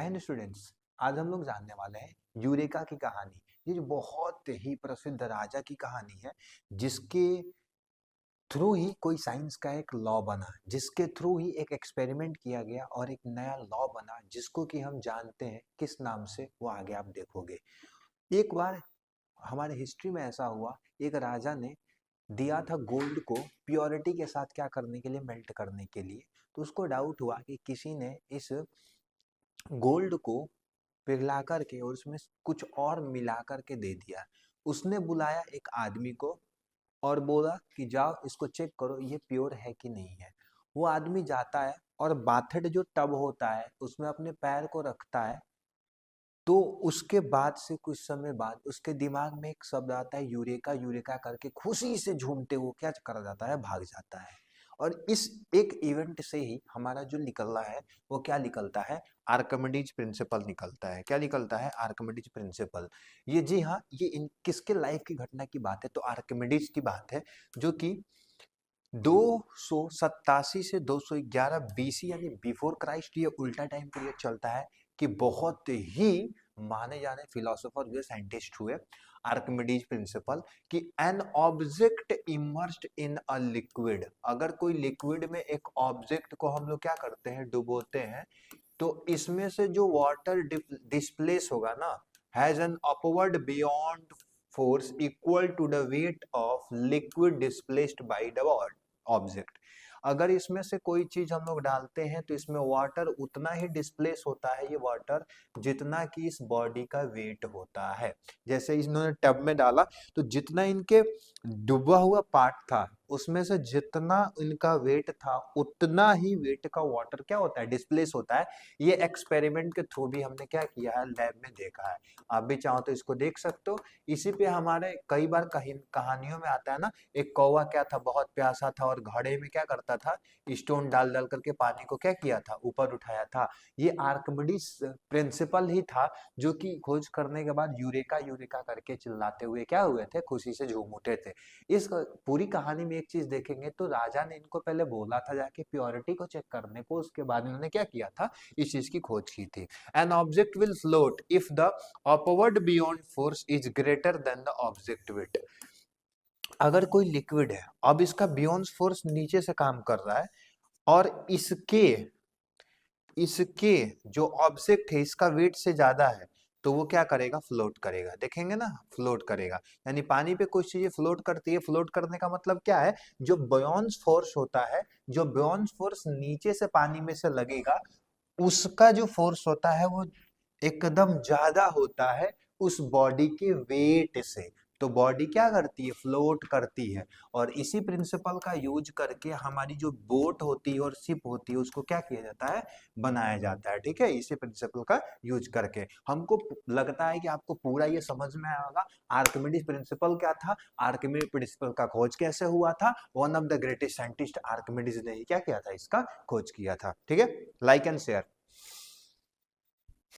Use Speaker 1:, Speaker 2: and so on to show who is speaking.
Speaker 1: And students, आज हम लोग जानने वाले हैं यूरेका की कहानी। ये जो बहुत ही प्रसिद्ध राजा की कहानी है, जिसके थ्रू ही कोई साइंस का एक लॉ बना, जिसके थ्रू ही एक एक्सपेरिमेंट किया गया और एक नया लॉ बना, जिसको कि हम जानते हैं किस नाम से, वो आगे आप देखोगे। एक बार हमारे हिस्ट्री में ऐसा हुआ, एक राजा ने दिया था गोल्ड को प्योरिटी के साथ क्या करने के लिए, मेल्ट करने के लिए। तो उसको डाउट हुआ कि किसी ने इस गोल्ड को पिघला करके और उसमें कुछ और मिला करके दे दिया। उसने बुलाया एक आदमी को और बोला कि जाओ इसको चेक करो, ये प्योर है कि नहीं है। वो आदमी जाता है और बाथड जो टब होता है उसमें अपने पैर को रखता है। तो उसके बाद से कुछ समय बाद उसके दिमाग में एक शब्द आता है यूरेका, यूरेका करके खुशी से झूमते हुए क्या कर जाता है, भाग जाता है। और इस एक इवेंट से ही हमारा जो निकल रहा है वो क्या निकलता है, आर्किमिडीज प्रिंसिपल निकलता है। क्या निकलता है, आर्किमिडीज प्रिंसिपल। ये जी हाँ, ये इन किसके लाइफ की घटना की बात है, तो आर्किमिडीज की बात है, जो कि 287 से 211 बीसी यानी बिफोर क्राइस्ट, ये उल्टा टाइम पीरियड चलता है। कि बहुत ही माने जाने फिलोसोफर हुए, साइंटिस्ट हुए, आर्किमिडीज प्रिंसिपल, कि an object immersed in a liquid. अगर कोई लिक्विड में एक ऑब्जेक्ट को हम लोग क्या करते हैं, डुबोते हैं, तो इसमें से जो वाटर डिस्प्लेस होगा ना, has an upward beyond force equal to the weight of liquid displaced by the object. अगर इसमें से कोई चीज हम लोग डालते हैं तो इसमें वाटर उतना ही डिस्प्लेस होता है, ये वाटर, जितना कि इस बॉडी का वेट होता है। जैसे इन्होंने टब में डाला तो जितना इनके डूबा हुआ पार्ट था उसमें से जितना इनका वेट था उतना ही वेट का वाटर क्या होता है, डिस्प्लेस होता है। ये एक्सपेरिमेंट के थ्रू भी हमने क्या किया है, लैब में देखा है। आप भी चाहो तो इसको देख सकते हो। इसी पे हमारे कई बार कहानियों में आता है ना, एक कौवा क्या था, बहुत प्यासा था और घड़े में क्या करता था, स्टोन डाल डाल करके पानी को क्या किया था, ऊपर उठाया था। ये आर्किमिडीज प्रिंसिपल ही था, जो कि खोज करने के बाद यूरेका यूरेका करके चिल्लाते हुए क्या हुए थे, खुशी से झूम उठे थे। इस पूरी कहानी में एक चीज देखेंगे तो राजा ने इनको पहले बोला था जाके प्योरिटी को चेक करने को, उसके बाद इन्होंने क्या किया था, इस चीज की खोज की थी। An object will float if the upward beyond force is greater than the object wait. अगर कोई लिक्विड है, अब इसका बियॉन्ड फोर्स नीचे से काम कर रहा है और इसके इसके जो ऑब्जेक्ट है इसका वेट से ज्यादा है, तो वो क्या करेगा, फ्लोट करेगा। देखेंगे ना, फ्लोट करेगा। यानी पानी पे कुछ चीजें फ्लोट करती है। फ्लोट करने का मतलब क्या है, जो बॉयंस फोर्स होता है, जो बॉयंस फोर्स नीचे से पानी में से लगेगा, उसका जो फोर्स होता है वो एकदम ज्यादा होता है उस बॉडी के वेट से। तो बॉडी क्या करती है, फ्लोट करती है। और इसी प्रिंसिपल का यूज करके हमारी जो बोट होती है और शिप होती है उसको क्या किया जाता है, बनाया जाता है। ठीक है, इसी प्रिंसिपल का यूज करके हमको लगता है कि आपको पूरा ये समझ में आया होगा। आर्किमिडीज प्रिंसिपल क्या था, आर्किमिडीज प्रिंसिपल का खोज कैसे हुआ था, one of the greatest scientist Archimedes ने ही क्या किया था, इसका खोज किया था। ठीक है, लाइक एंड शेयर।